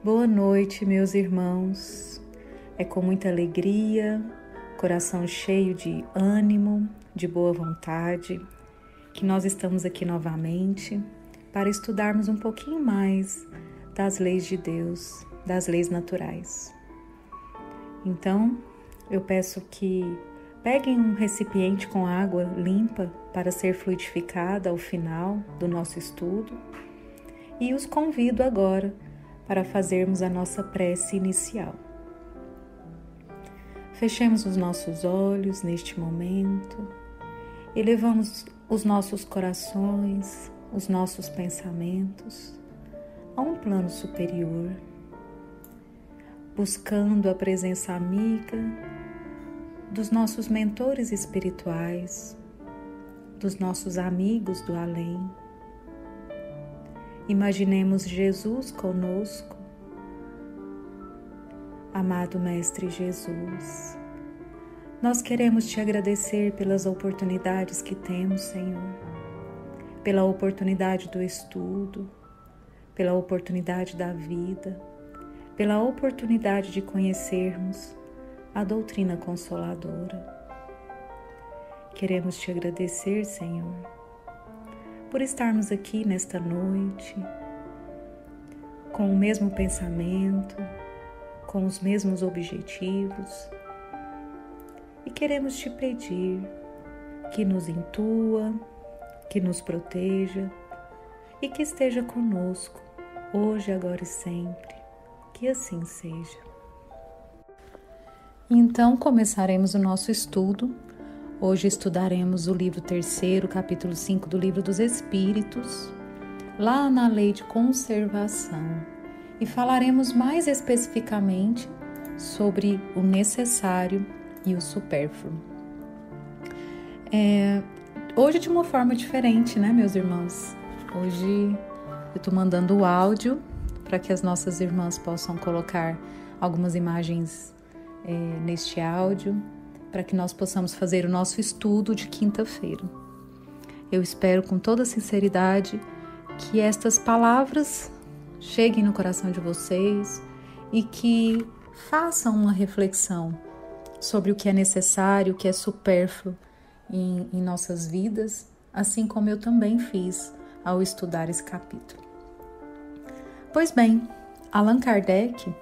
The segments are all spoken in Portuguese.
Boa noite, meus irmãos. É com muita alegria, coração cheio de ânimo, de boa vontade, que nós estamos aqui novamente para estudarmos um pouquinho mais das leis de Deus, das leis naturais. Então, eu peço que peguem um recipiente com água limpa para ser fluidificada ao final do nosso estudo e os convido agora para fazermos a nossa prece inicial. Fechemos os nossos olhos neste momento, elevamos os nossos corações, os nossos pensamentos a um plano superior, buscando a presença amiga dos nossos mentores espirituais, dos nossos amigos do além. Imaginemos Jesus conosco. Amado Mestre Jesus, nós queremos te agradecer pelas oportunidades que temos, Senhor, pela oportunidade do estudo, pela oportunidade da vida, pela oportunidade de conhecermos a doutrina consoladora. Queremos te agradecer, Senhor, por estarmos aqui nesta noite, com o mesmo pensamento, com os mesmos objetivos, e queremos te pedir que nos intua, que nos proteja e que esteja conosco, hoje, agora e sempre, que assim seja. Então, começaremos o nosso estudo. Hoje estudaremos o livro 3º, capítulo 5 do Livro dos Espíritos, lá na lei de conservação, e falaremos mais especificamente sobre o necessário e o supérfluo. Hoje de uma forma diferente, né, meus irmãos? Hoje eu estou mandando o áudio para que as nossas irmãs possam colocar algumas imagens neste áudio, para que nós possamos fazer o nosso estudo de quinta-feira. Eu espero com toda sinceridade que estas palavras cheguem no coração de vocês e que façam uma reflexão sobre o que é necessário, o que é supérfluo em nossas vidas, assim como eu também fiz ao estudar esse capítulo. Pois bem, Allan Kardec,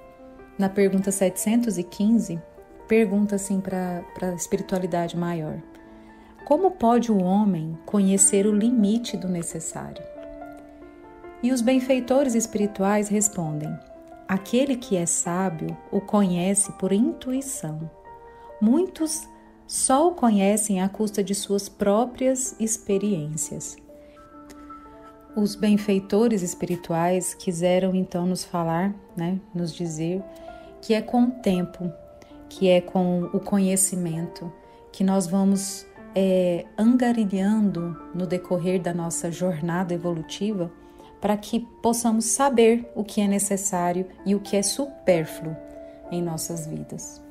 na pergunta 715, pergunta assim para a espiritualidade maior: como pode o homem conhecer o limite do necessário? E os benfeitores espirituais respondem: aquele que é sábio o conhece por intuição. Muitos só o conhecem à custa de suas próprias experiências. Os benfeitores espirituais quiseram então nos falar, nos dizer que é com o tempo, que é com o conhecimento, que nós vamos angarilhando no decorrer da nossa jornada evolutiva para que possamos saber o que é necessário e o que é supérfluo em nossas vidas.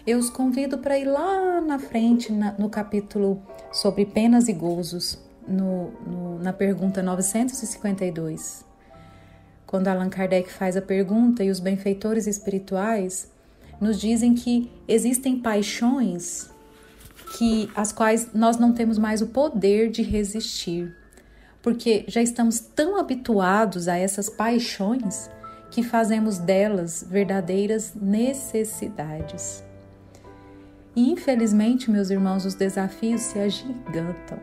Eu os convido para ir lá na frente, no capítulo sobre penas e gozos, na pergunta 952. Quando Allan Kardec faz a pergunta e os benfeitores espirituais nos dizem que existem paixões às quais nós não temos mais o poder de resistir, porque já estamos tão habituados a essas paixões que fazemos delas verdadeiras necessidades. E infelizmente, meus irmãos, os desafios se agigantam.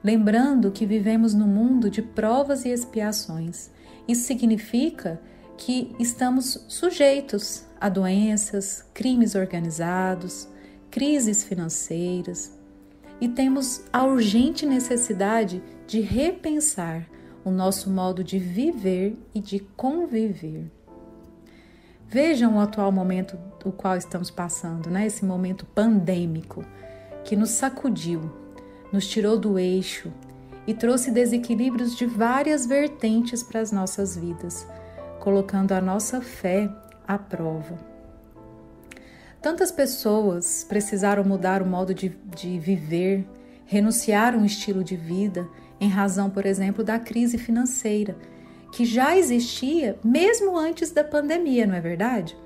Lembrando que vivemos num mundo de provas e expiações. Isso significa que estamos sujeitos a doenças, crimes organizados, crises financeiras, e temos a urgente necessidade de repensar o nosso modo de viver e de conviver. Vejam o atual momento do qual estamos passando, esse momento pandêmico que nos sacudiu, nos tirou do eixo e trouxe desequilíbrios de várias vertentes para as nossas vidas, colocando a nossa fé à prova. Tantas pessoas precisaram mudar o modo de viver, renunciar a um estilo de vida em razão, por exemplo, da crise financeira, que já existia mesmo antes da pandemia, não é verdade?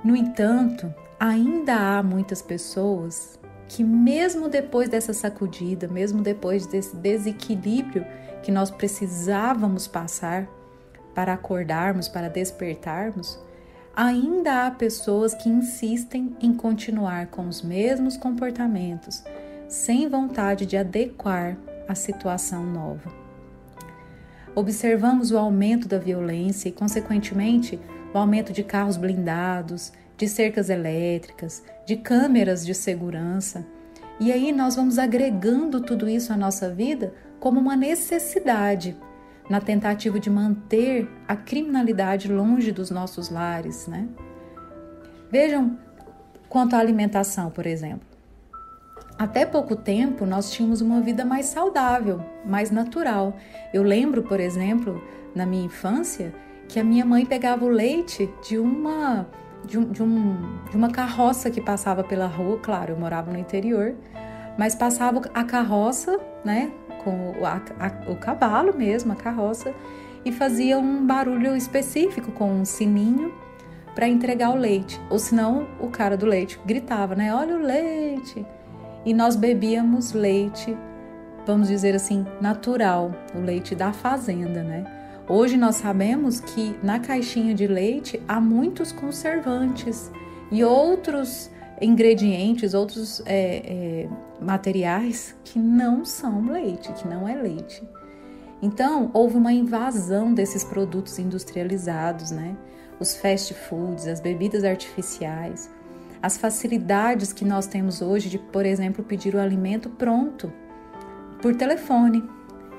No entanto, ainda há muitas pessoas que mesmo depois dessa sacudida, mesmo depois desse desequilíbrio que nós precisávamos passar para acordarmos, para despertarmos, ainda há pessoas que insistem em continuar com os mesmos comportamentos, sem vontade de adequar à situação nova. Observamos o aumento da violência e, consequentemente, o aumento de carros blindados, de cercas elétricas, de câmeras de segurança. E aí nós vamos agregando tudo isso à nossa vida como uma necessidade, na tentativa de manter a criminalidade longe dos nossos lares, né? Vejam quanto à alimentação, por exemplo. Até pouco tempo, nós tínhamos uma vida mais saudável, mais natural. Eu lembro, por exemplo, na minha infância, que a minha mãe pegava o leite de uma carroça que passava pela rua. Claro, eu morava no interior, mas passava a carroça, né, com o cavalo mesmo, a carroça, e fazia um barulho específico com um sininho para entregar o leite. Ou senão, o cara do leite gritava, né, olha o leite. E nós bebíamos leite, vamos dizer assim, natural, o leite da fazenda, né? Hoje nós sabemos que na caixinha de leite há muitos conservantes e outros ingredientes, outros materiais que não são leite, que não é leite. Então, houve uma invasão desses produtos industrializados, né? Os fast foods, as bebidas artificiais, as facilidades que nós temos hoje de, por exemplo, pedir o alimento pronto por telefone.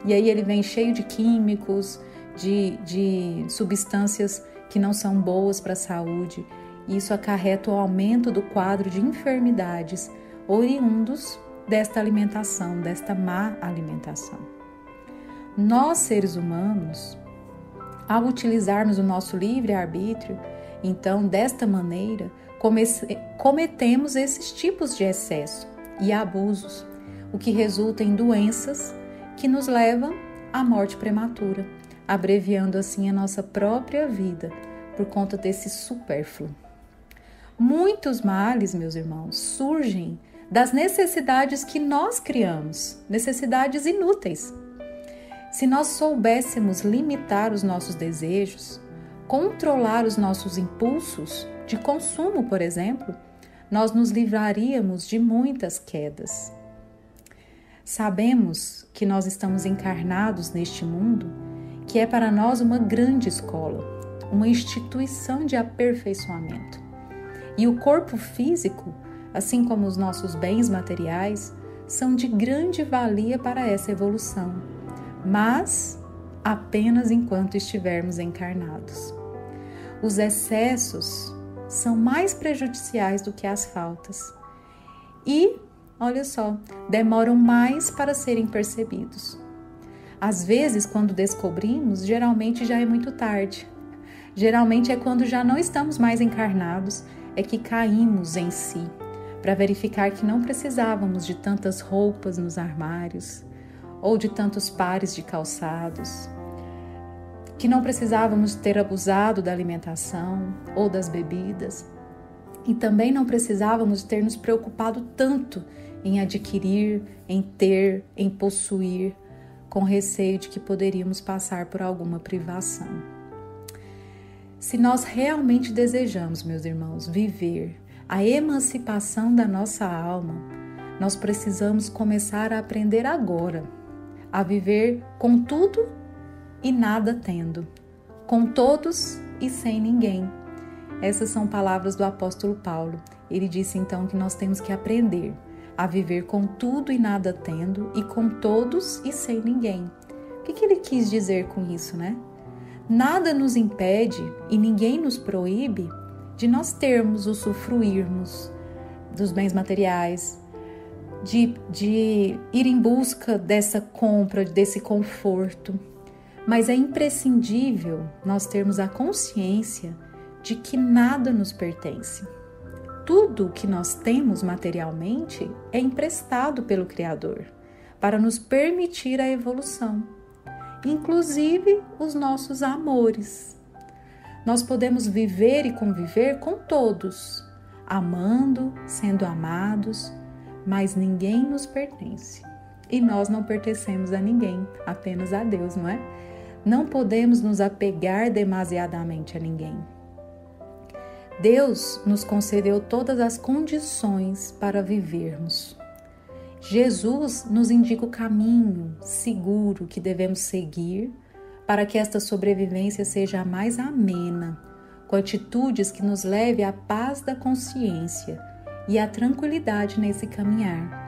E aí ele vem cheio de químicos, de substâncias que não são boas para a saúde. E isso acarreta o aumento do quadro de enfermidades oriundos desta alimentação, desta má alimentação. Nós, seres humanos, ao utilizarmos o nosso livre-arbítrio, então, desta maneira, cometemos esses tipos de excesso e abusos, o que resulta em doenças que nos levam à morte prematura, abreviando assim a nossa própria vida por conta desse supérfluo. Muitos males, meus irmãos, surgem das necessidades que nós criamos, necessidades inúteis. Se nós soubéssemos limitar os nossos desejos, controlar os nossos impulsos de consumo, por exemplo, nós nos livraríamos de muitas quedas. Sabemos que nós estamos encarnados neste mundo, que é para nós uma grande escola, uma instituição de aperfeiçoamento. E o corpo físico, assim como os nossos bens materiais, são de grande valia para essa evolução, mas apenas enquanto estivermos encarnados. Os excessos são mais prejudiciais do que as faltas e, olha só, demoram mais para serem percebidos. Às vezes, quando descobrimos, geralmente já é muito tarde. Geralmente é quando já não estamos mais encarnados, é que caímos em si, para verificar que não precisávamos de tantas roupas nos armários, ou de tantos pares de calçados, que não precisávamos ter abusado da alimentação ou das bebidas, e também não precisávamos ter nos preocupado tanto em adquirir, em ter, em possuir, com receio de que poderíamos passar por alguma privação. Se nós realmente desejamos, meus irmãos, viver a emancipação da nossa alma, nós precisamos começar a aprender agora a viver com tudo e nada tendo, com todos e sem ninguém. Essas são palavras do apóstolo Paulo. Ele disse então que nós temos que aprender a viver com tudo e nada tendo e com todos e sem ninguém. O que ele quis dizer com isso, né? Nada nos impede e ninguém nos proíbe de nós termos, usufruirmos dos bens materiais, de ir em busca dessa compra, desse conforto. Mas é imprescindível nós termos a consciência de que nada nos pertence. Tudo que nós temos materialmente é emprestado pelo Criador para nos permitir a evolução. inclusive os nossos amores. Nós podemos viver e conviver com todos, amando, sendo amados, mas ninguém nos pertence. E nós não pertencemos a ninguém, apenas a Deus, não é? Não podemos nos apegar demasiadamente a ninguém. Deus nos concedeu todas as condições para vivermos. Jesus nos indica o caminho seguro que devemos seguir para que esta sobrevivência seja a mais amena, com atitudes que nos leve à paz da consciência e à tranquilidade nesse caminhar.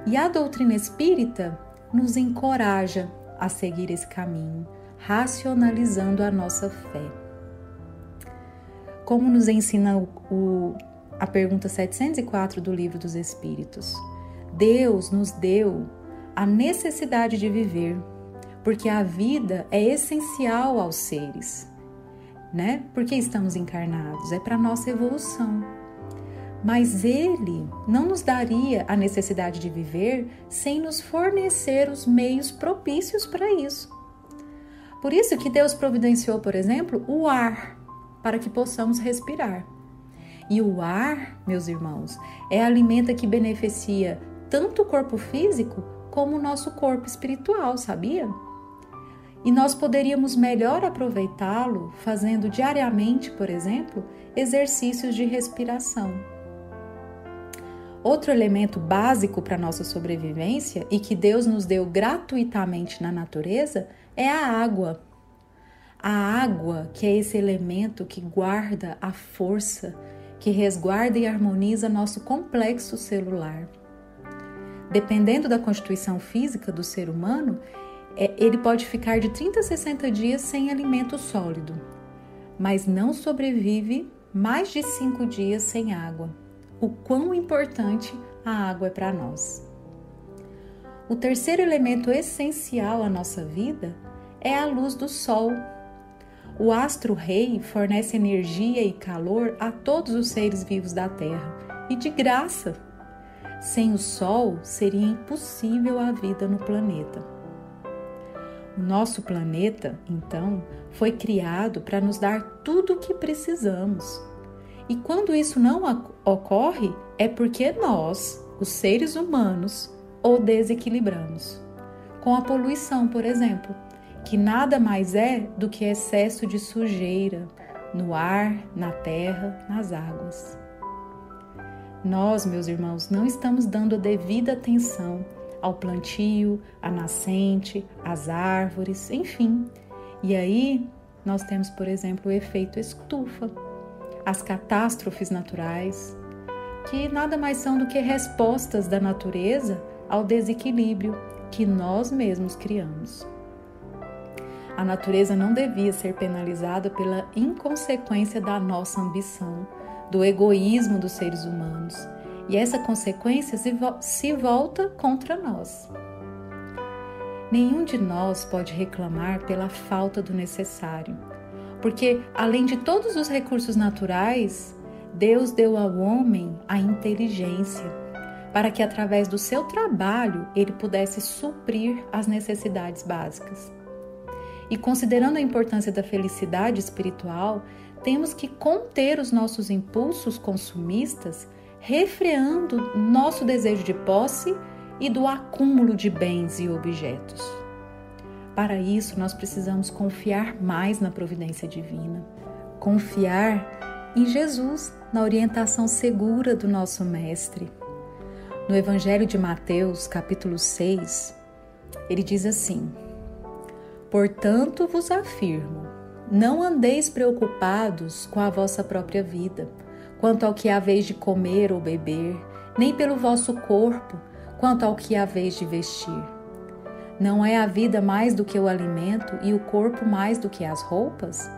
E a doutrina espírita nos encoraja a seguir esse caminho, racionalizando a nossa fé. Como nos ensina a pergunta 704 do Livro dos Espíritos, Deus nos deu a necessidade de viver, porque a vida é essencial aos seres, né? Porque estamos encarnados, é para a nossa evolução. Mas Ele não nos daria a necessidade de viver sem nos fornecer os meios propícios para isso. Por isso que Deus providenciou, por exemplo, o ar, para que possamos respirar. E o ar, meus irmãos, é alimento que beneficia tanto o corpo físico como o nosso corpo espiritual, sabia? E nós poderíamos melhor aproveitá-lo fazendo diariamente, por exemplo, exercícios de respiração. Outro elemento básico para a nossa sobrevivência e que Deus nos deu gratuitamente na natureza é a água. A água, que é esse elemento que guarda a força, que resguarda e harmoniza nosso complexo celular. Dependendo da constituição física do ser humano, ele pode ficar de 30 a 60 dias sem alimento sólido, mas não sobrevive mais de 5 dias sem água. O quão importante a água é para nós. O terceiro elemento essencial à nossa vida é a luz do sol. O astro-rei fornece energia e calor a todos os seres vivos da Terra, e de graça. Sem o sol, seria impossível a vida no planeta. O nosso planeta, então, foi criado para nos dar tudo o que precisamos. E quando isso não ocorre, é porque nós, os seres humanos, o desequilibramos. Com a poluição, por exemplo, que nada mais é do que excesso de sujeira no ar, na terra, nas águas. Nós, meus irmãos, não estamos dando a devida atenção ao plantio, à nascente, às árvores, enfim. E aí nós temos, por exemplo, o efeito estufa, as catástrofes naturais, que nada mais são do que respostas da natureza ao desequilíbrio que nós mesmos criamos. A natureza não devia ser penalizada pela inconsequência da nossa ambição, do egoísmo dos seres humanos, e essa consequência se volta contra nós. Nenhum de nós pode reclamar pela falta do necessário, porque, além de todos os recursos naturais, Deus deu ao homem a inteligência, para que, através do seu trabalho, ele pudesse suprir as necessidades básicas. E considerando a importância da felicidade espiritual, temos que conter os nossos impulsos consumistas, refreando nosso desejo de posse e do acúmulo de bens e objetos. Para isso, nós precisamos confiar mais na providência divina, confiar em Jesus, na orientação segura do nosso Mestre. No Evangelho de Mateus, capítulo 6, ele diz assim: Portanto vos afirmo, não andeis preocupados com a vossa própria vida, quanto ao que haveis de comer ou beber, nem pelo vosso corpo, quanto ao que haveis de vestir. Não é a vida mais do que o alimento e o corpo mais do que as roupas?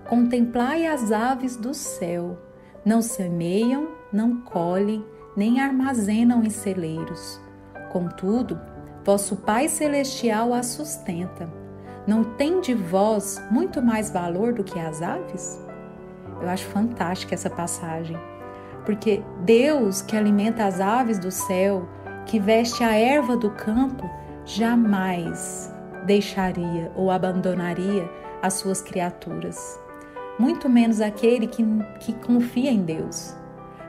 Contemplai as aves do céu, não semeiam, não colhem, nem armazenam em celeiros. Contudo, vosso Pai Celestial as sustenta. Não tem de vós muito mais valor do que as aves? Eu acho fantástica essa passagem, porque Deus, que alimenta as aves do céu, que veste a erva do campo, jamais deixaria ou abandonaria as suas criaturas. Muito menos aquele que confia em Deus.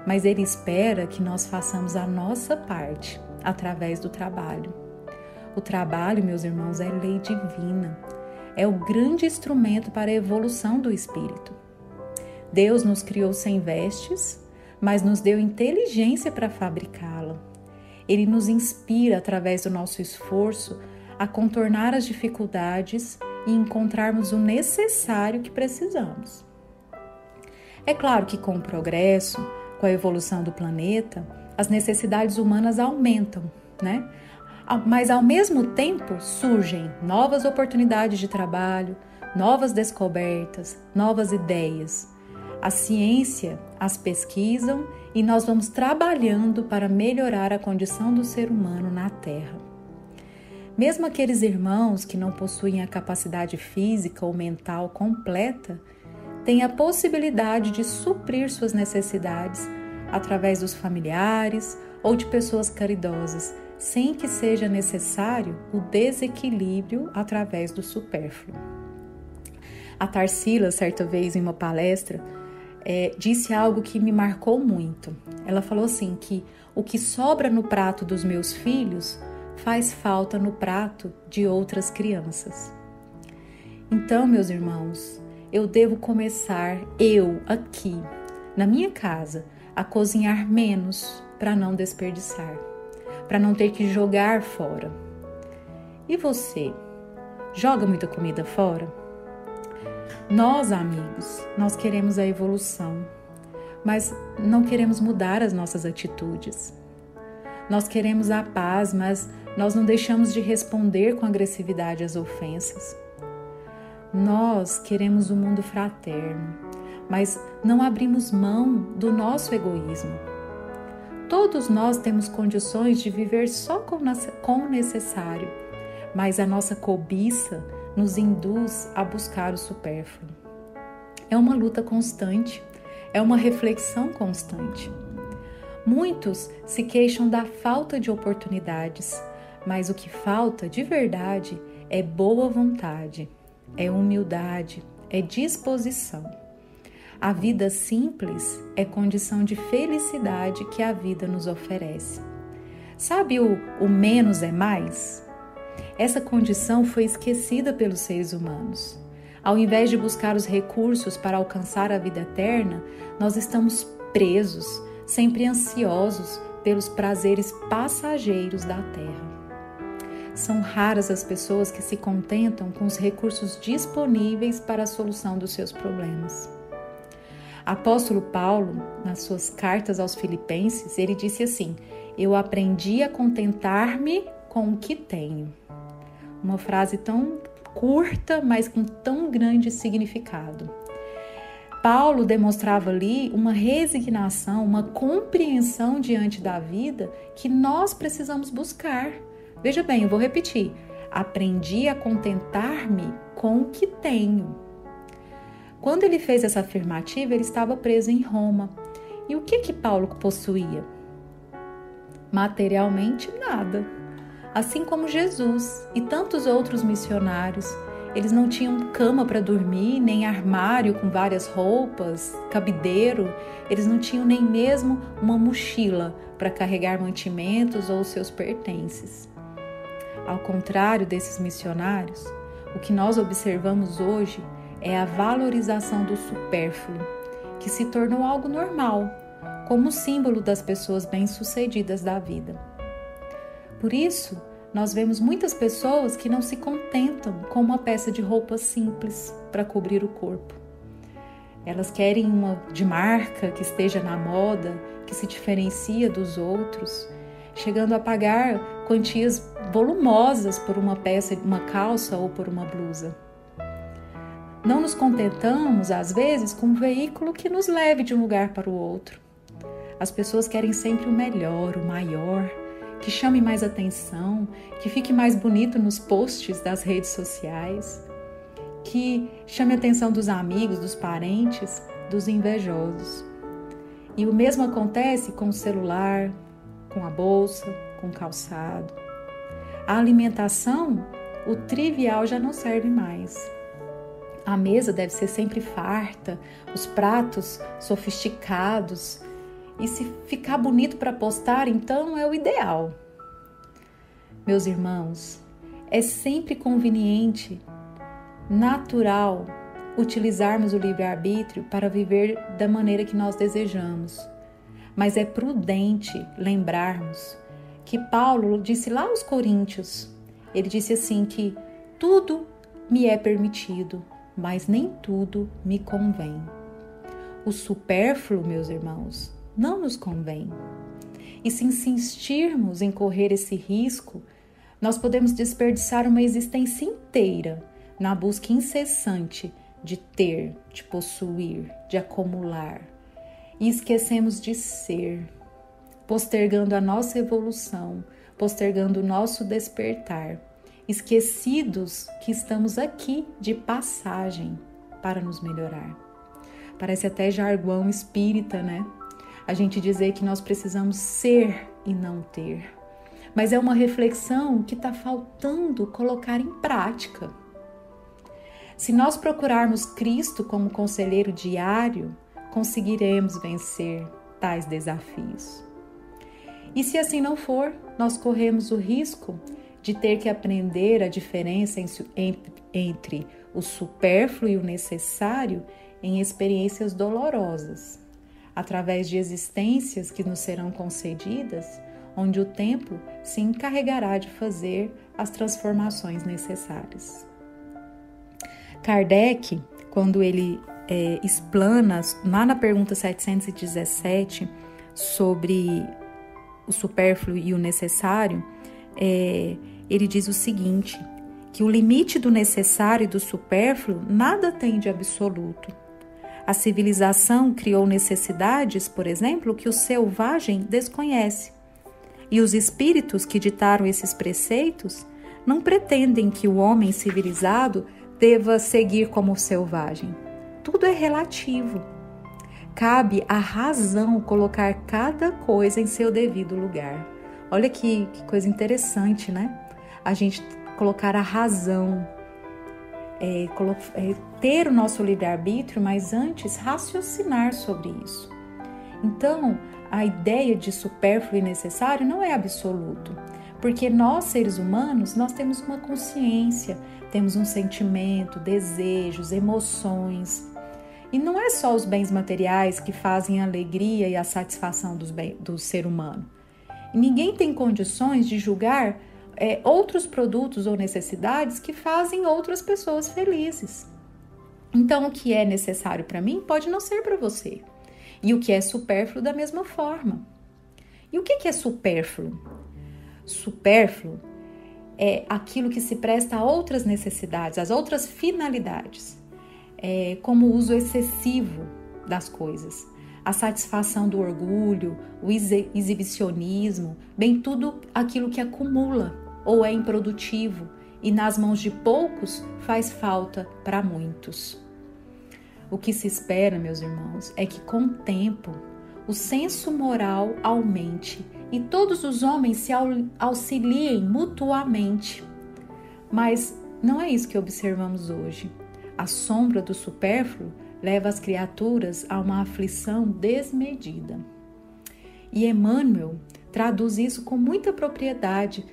Mas Ele espera que nós façamos a nossa parte através do trabalho. O trabalho, meus irmãos, é lei divina. É o grande instrumento para a evolução do espírito. Deus nos criou sem vestes, mas nos deu inteligência para fabricá-la. Ele nos inspira, através do nosso esforço, a contornar as dificuldades e encontrarmos o necessário que precisamos. É claro que com o progresso, com a evolução do planeta, as necessidades humanas aumentam, né? Mas ao mesmo tempo surgem novas oportunidades de trabalho, novas descobertas, novas ideias. A ciência as pesquisam e nós vamos trabalhando para melhorar a condição do ser humano na Terra. Mesmo aqueles irmãos que não possuem a capacidade física ou mental completa, têm a possibilidade de suprir suas necessidades através dos familiares ou de pessoas caridosas, sem que seja necessário o desequilíbrio através do supérfluo. A Tarsila, certa vez em uma palestra, disse algo que me marcou muito. Ela falou assim que o que sobra no prato dos meus filhos faz falta no prato de outras crianças. Então, meus irmãos, eu devo começar, aqui, na minha casa, a cozinhar menos para não desperdiçar, para não ter que jogar fora. E você, joga muita comida fora? Nós, amigos, nós queremos a evolução, mas não queremos mudar as nossas atitudes. Nós queremos a paz, mas nós não deixamos de responder com agressividade às ofensas. Nós queremos um mundo fraterno, mas não abrimos mão do nosso egoísmo. Todos nós temos condições de viver só com o necessário, mas a nossa cobiça nos induz a buscar o supérfluo. É uma luta constante, é uma reflexão constante. Muitos se queixam da falta de oportunidades, mas o que falta de verdade é boa vontade, é humildade, é disposição. A vida simples é condição de felicidade que a vida nos oferece. Sabe o menos é mais? Essa condição foi esquecida pelos seres humanos. Ao invés de buscar os recursos para alcançar a vida eterna, nós estamos presos, sempre ansiosos pelos prazeres passageiros da terra. São raras as pessoas que se contentam com os recursos disponíveis para a solução dos seus problemas. Apóstolo Paulo, nas suas cartas aos Filipenses, ele disse assim: eu aprendi a contentar-me com o que tenho. Uma frase tão curta, mas com tão grande significado. Paulo demonstrava ali uma resignação, uma compreensão diante da vida que nós precisamos buscar. Veja bem, eu vou repetir. Aprendi a contentar-me com o que tenho. Quando ele fez essa afirmativa, ele estava preso em Roma. E o que Paulo possuía? Materialmente, nada. Assim como Jesus e tantos outros missionários, eles não tinham cama para dormir, nem armário com várias roupas, cabideiro, eles não tinham nem mesmo uma mochila para carregar mantimentos ou seus pertences. Ao contrário desses missionários, o que nós observamos hoje é a valorização do supérfluo, que se tornou algo normal, como símbolo das pessoas bem-sucedidas da vida. Por isso, nós vemos muitas pessoas que não se contentam com uma peça de roupa simples para cobrir o corpo. Elas querem uma de marca que esteja na moda, que se diferencia dos outros, chegando a pagar quantias volumosas por uma peça, uma calça ou por uma blusa. Não nos contentamos, às vezes, com um veículo que nos leve de um lugar para o outro. As pessoas querem sempre o melhor, o maior, que chame mais atenção, que fique mais bonito nos posts das redes sociais, que chame a atenção dos amigos, dos parentes, dos invejosos. E o mesmo acontece com o celular, com a bolsa, com o calçado. A alimentação, o trivial já não serve mais. A mesa deve ser sempre farta, os pratos sofisticados. E se ficar bonito para postar, então é o ideal. Meus irmãos, é sempre conveniente, natural, utilizarmos o livre-arbítrio para viver da maneira que nós desejamos. Mas é prudente lembrarmos que Paulo disse lá aos Coríntios, ele disse assim que tudo me é permitido, mas nem tudo me convém. O supérfluo, meus irmãos, não nos convém. E se insistirmos em correr esse risco, nós podemos desperdiçar uma existência inteira na busca incessante de ter, de possuir, de acumular. E esquecemos de ser, postergando a nossa evolução, postergando o nosso despertar, esquecidos que estamos aqui de passagem para nos melhorar. Parece até jargão espírita, né? A gente dizer que nós precisamos ser e não ter. Mas é uma reflexão que está faltando colocar em prática. Se nós procurarmos Cristo como conselheiro diário, conseguiremos vencer tais desafios. E se assim não for, nós corremos o risco de ter que aprender a diferença entre o supérfluo e o necessário em experiências dolorosas, através de existências que nos serão concedidas, onde o tempo se encarregará de fazer as transformações necessárias. Kardec, quando ele explana lá na pergunta 717 sobre o supérfluo e o necessário, ele diz o seguinte, que o limite do necessário e do supérfluo nada tem de absoluto. A civilização criou necessidades, por exemplo, que o selvagem desconhece. E os espíritos que ditaram esses preceitos não pretendem que o homem civilizado deva seguir como selvagem. Tudo é relativo. Cabe à razão colocar cada coisa em seu devido lugar. Olha que coisa interessante, né? A gente colocar a razão, ter o nosso livre-arbítrio, mas antes raciocinar sobre isso. Então, a ideia de supérfluo e necessário não é absoluto, porque nós, seres humanos, nós temos uma consciência, temos um sentimento, desejos, emoções. E não é só os bens materiais que fazem a alegria e a satisfação do ser humano. E ninguém tem condições de julgar outros produtos ou necessidades que fazem outras pessoas felizes. Então, o que é necessário para mim pode não ser para você. E o que é supérfluo da mesma forma. E o que é supérfluo? Supérfluo é aquilo que se presta a outras necessidades, às outras finalidades, como o uso excessivo das coisas, a satisfação do orgulho, o exibicionismo, bem tudo aquilo que acumula ou é improdutivo e nas mãos de poucos faz falta para muitos. O que se espera, meus irmãos, é que com o tempo o senso moral aumente e todos os homens se auxiliem mutuamente. Mas não é isso que observamos hoje. A sombra do supérfluo leva as criaturas a uma aflição desmedida. E Emmanuel traduz isso com muita propriedade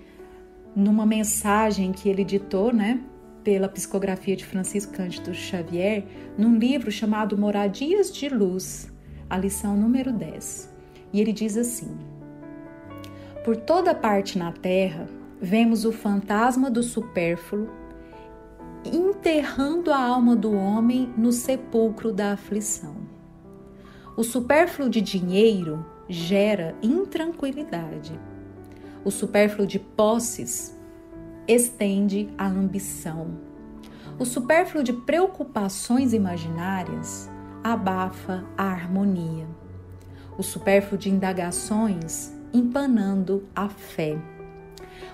numa mensagem que ele ditou, pela psicografia de Francisco Cândido Xavier, num livro chamado Moradias de Luz, a lição número 10. E ele diz assim: por toda parte na terra, vemos o fantasma do supérfluo enterrando a alma do homem no sepulcro da aflição. O supérfluo de dinheiro gera intranquilidade. O supérfluo de posses estende a ambição. O supérfluo de preocupações imaginárias abafa a harmonia. O supérfluo de indagações empanando a fé.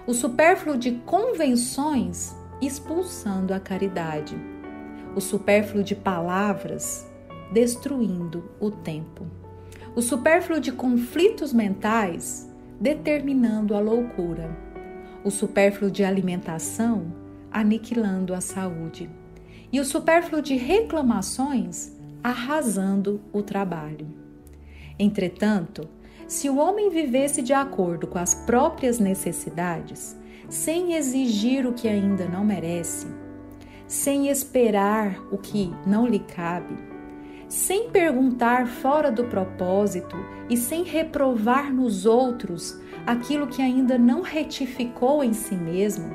O supérfluo de convenções expulsando a caridade. O supérfluo de palavras destruindo o tempo. O supérfluo de conflitos mentais determinando a loucura. O supérfluo de alimentação aniquilando a saúde, e o supérfluo de reclamações arrasando o trabalho. Entretanto, se o homem vivesse de acordo com as próprias necessidades, sem exigir o que ainda não merece, sem esperar o que não lhe cabe, sem perguntar fora do propósito e sem reprovar nos outros aquilo que ainda não retificou em si mesmo,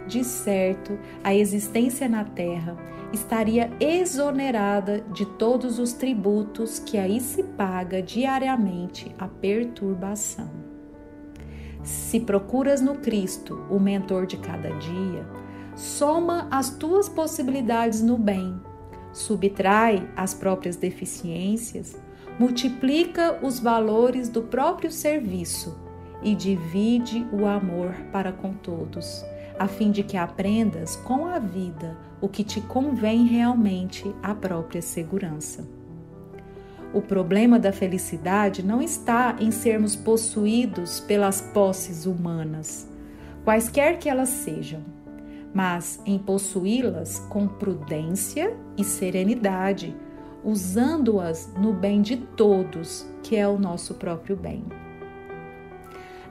de certo, a existência na terra estaria exonerada de todos os tributos que aí se paga diariamente à perturbação. Se procuras no Cristo o mentor de cada dia, soma as tuas possibilidades no bem, subtrai as próprias deficiências, multiplica os valores do próprio serviço e divide o amor para com todos, a fim de que aprendas com a vida o que te convém realmente à própria segurança. O problema da felicidade não está em sermos possuídos pelas posses humanas, quaisquer que elas sejam, mas em possuí-las com prudência e serenidade, usando-as no bem de todos, que é o nosso próprio bem.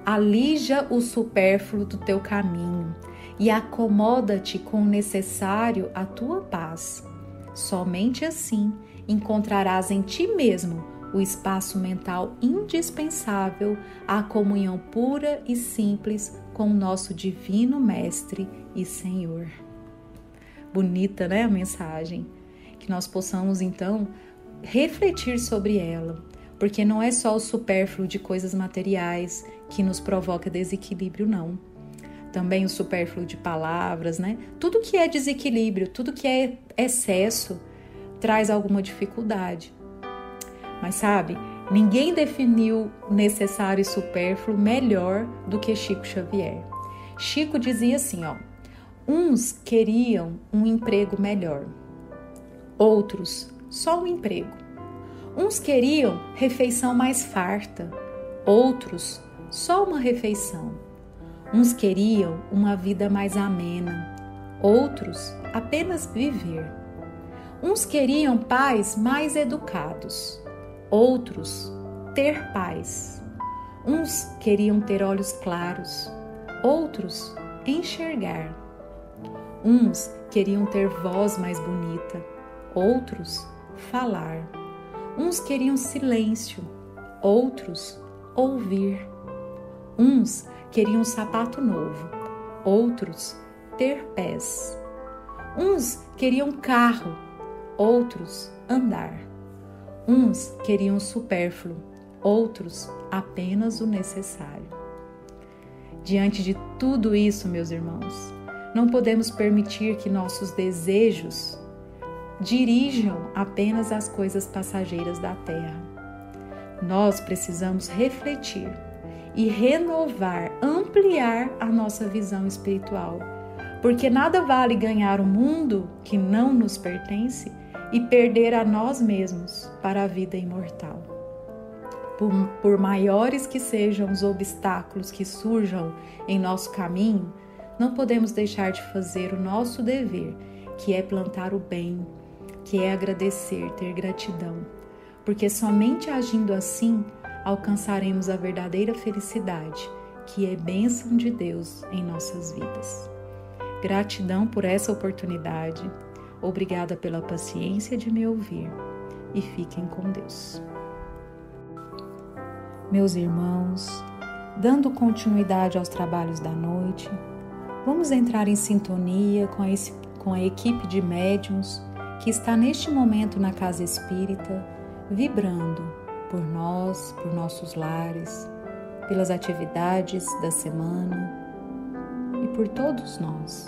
Alija o supérfluo do teu caminho e acomoda-te com o necessário à tua paz. Somente assim encontrarás em ti mesmo o espaço mental indispensável à comunhão pura e simples com o nosso divino Mestre e Senhor. Bonita, né, a mensagem? Que nós possamos, então, refletir sobre ela, porque não é só o supérfluo de coisas materiais que nos provoca desequilíbrio, não. Também o supérfluo de palavras, né? Tudo que é desequilíbrio, tudo que é excesso, traz alguma dificuldade. Mas sabe, ninguém definiu necessário e supérfluo melhor do que Chico Xavier. Chico dizia assim, uns queriam um emprego melhor, outros só um emprego. Uns queriam refeição mais farta, outros só uma refeição. Uns queriam uma vida mais amena, outros apenas viver. Uns queriam pais mais educados, outros ter paz. Uns queriam ter olhos claros, outros enxergar. Uns queriam ter voz mais bonita, outros falar. Uns queriam silêncio, outros ouvir. Uns queriam um sapato novo, outros ter pés. Uns queriam carro, outros andar. Uns queriam supérfluo, outros apenas o necessário. Diante de tudo isso, meus irmãos, não podemos permitir que nossos desejos dirijam apenas as coisas passageiras da terra. Nós precisamos refletir e renovar, ampliar a nossa visão espiritual, porque nada vale ganhar um mundo que não nos pertence e perder a nós mesmos para a vida imortal. Por maiores que sejam os obstáculos que surjam em nosso caminho, não podemos deixar de fazer o nosso dever, que é plantar o bem, que é agradecer, ter gratidão, porque somente agindo assim alcançaremos a verdadeira felicidade, que é bênção de Deus em nossas vidas. Gratidão por essa oportunidade, obrigada pela paciência de me ouvir e fiquem com Deus. Meus irmãos, dando continuidade aos trabalhos da noite, vamos entrar em sintonia com a equipe de médiuns que está neste momento na Casa Espírita, vibrando por nós, por nossos lares, pelas atividades da semana e por todos nós.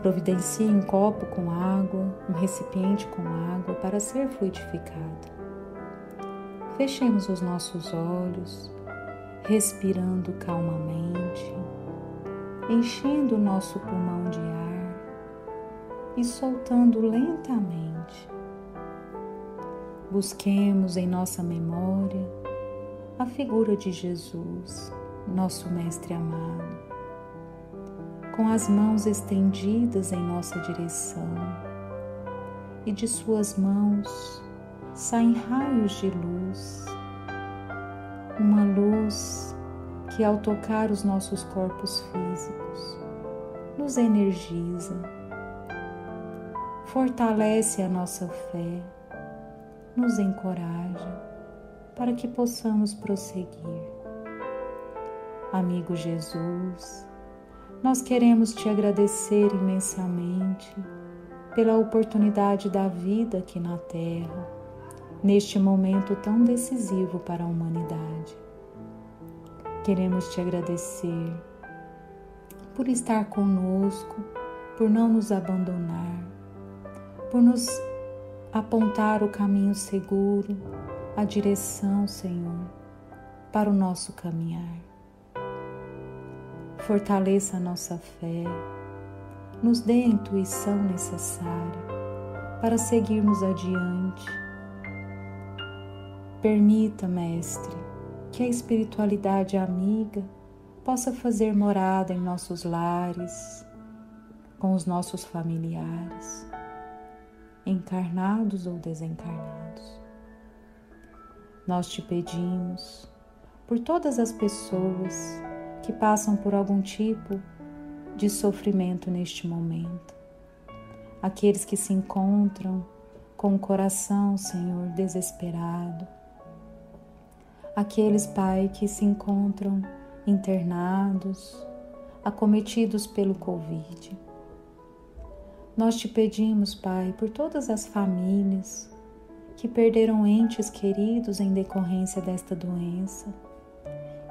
Providencie um copo com água, um recipiente com água para ser fluidificado. Fechemos os nossos olhos, respirando calmamente, enchendo o nosso pulmão de ar e soltando lentamente. Busquemos em nossa memória a figura de Jesus, nosso Mestre amado. com as mãos estendidas em nossa direção, e de suas mãos saem raios de luz, uma luz que ao tocar os nossos corpos físicos nos energiza, fortalece a nossa fé, nos encoraja para que possamos prosseguir. Amigo Jesus, nós queremos te agradecer imensamente pela oportunidade da vida aqui na Terra, neste momento tão decisivo para a humanidade. Queremos te agradecer por estar conosco, por não nos abandonar, por nos apontar o caminho seguro, a direção, Senhor, para o nosso caminhar. Fortaleça a nossa fé, nos dê a intuição necessária para seguirmos adiante. Permita, Mestre, que a espiritualidade amiga possa fazer morada em nossos lares, com os nossos familiares, encarnados ou desencarnados. Nós te pedimos por todas as pessoas que passam por algum tipo de sofrimento neste momento, aqueles que se encontram com o coração, Senhor, desesperado, aqueles, Pai, que se encontram internados, acometidos pelo Covid. Nós te pedimos, Pai, por todas as famílias que perderam entes queridos em decorrência desta doença.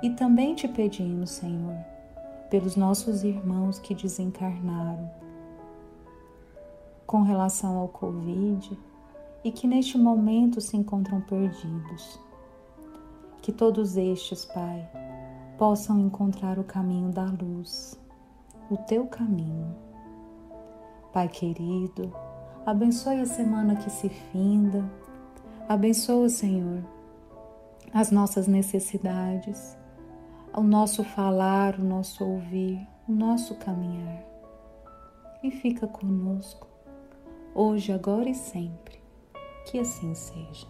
E também te pedimos, Senhor, pelos nossos irmãos que desencarnaram com relação ao Covid e que neste momento se encontram perdidos. Que todos estes, Pai, possam encontrar o caminho da luz, o teu caminho. Pai querido, abençoe a semana que se finda, abençoa, Senhor, as nossas necessidades, o nosso falar, o nosso ouvir, o nosso caminhar. E fica conosco, hoje, agora e sempre. Que assim seja.